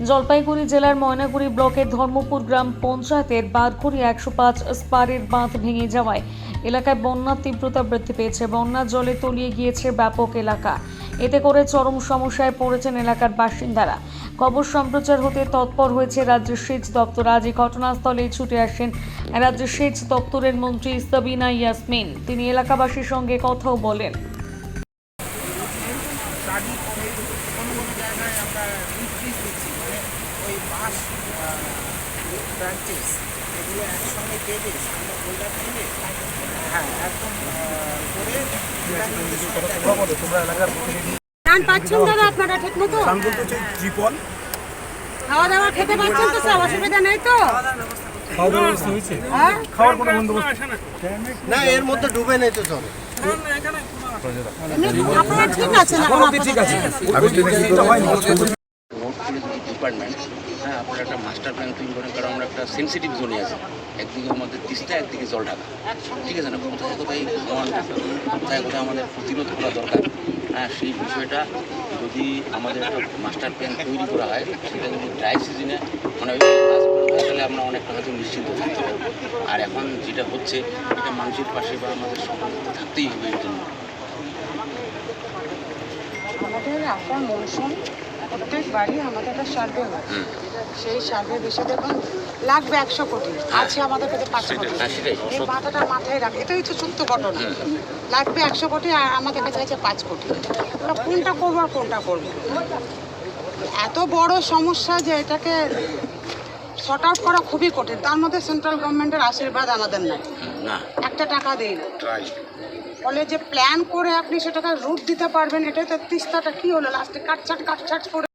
জলপাইগুড়ি জেলার ময়নাগুড়ি ব্লকের ধর্মপুর গ্রাম পঞ্চায়েতের বারকুড়ি 105 স্পারের বাঁধ ভেঙে যাওয়ায় এলাকায় বন্যার তীব্রতা বৃদ্ধি পেয়েছে। বন্যার জলে তলিয়ে গিয়েছে ব্যাপক এলাকা। এতে করে চরম সমস্যায় পড়েছেন এলাকার বাসিন্দারা। খবর সম্প্রচার হতে তৎপর হয়েছে রাজ্যের সেচ দপ্তর। আজ এই ঘটনাস্থলে ছুটে আসেন রাজ্যের সেচ দপ্তরের মন্ত্রী সাবিনা ইয়াসমিন। তিনি এলাকাবাসীর সঙ্গে কথাও বলেন। জায়গায় আমরা ইনক্রিজ দিচ্ছি, মানে ওই বাস ব্রাঞ্চেস এগুলো একসঙ্গে দেবে আমরা গোল্ডার কিনে একদম করে তোমরা এলাকার ধান পাচ্ছেন দাদা আপনারা ঠিক মতো? ধান বলতে হচ্ছে ত্রিপল, খাওয়া দাওয়া খেতে পাচ্ছেন তো? সব অসুবিধা নেই তো? খাওয়া দাওয়ার ব্যবস্থা হয়েছে? হ্যাঁ, খাওয়ার কোনো বন্দোবস্ত না, এর মধ্যে ডুবে নেই তো চলে। আপনারা ঠিক আছেন? ঠিক আছে। ডিপার্টমেন্ট আপনারা একটা মাস্টার প্ল্যান তৈরি করেন, কারণ আমরা একটা সেন্সিটিভ জোনে আছি। একদিকে আমাদের তিস্তা, একদিকে জল ঢাকা, ঠিক আছে না? কোথায় কোথায় কোথায় কোথায় আমাদের প্রতিরোধ করা দরকার। সেই বিষয়টা যদি আমাদের একটা মাস্টার প্ল্যান তৈরি করা হয়, সেটা যদি ড্রাই সিজনে মানে ওই কাজগুলো হয়, তাহলে আমরা অনেকটা হয়তো নিশ্চিন্ত থাকতে পারি। আর এখন যেটা হচ্ছে, এটা মানুষের পাশে বা আমাদের সকলের থাকতেই হবে এর জন্য। আমাদের আসার মৌসুম প্রত্যেকবারই আমাদের একটা সার্ভে হয়। সেই সার্ভে বিষয়ে দেখুন লাগবে 100 কোটি, আছে আমাদের কাছে 5 কোটি। এই মাথাটা মাথায় রাখ, এটাই হচ্ছে সত্য ঘটনা। লাগবে 100 কোটি আর আমাদের কাছে আছে 5 কোটি। আমরা কোনটা করবো আর কোনটা করবো? এত বড় সমস্যা যে এটাকে শর্ট আউট করা খুবই কঠিন। তার মধ্যে সেন্ট্রাল গভর্নমেন্টের আশীর্বাদ আমাদের নাই, একটা টাকা দেয় না। ফলে যে প্ল্যান করে আপনি সেটাকে রুট দিতে পারবেন, এটাই তো তিস্তাটা কি হলো, লাস্টে কাটছাট করে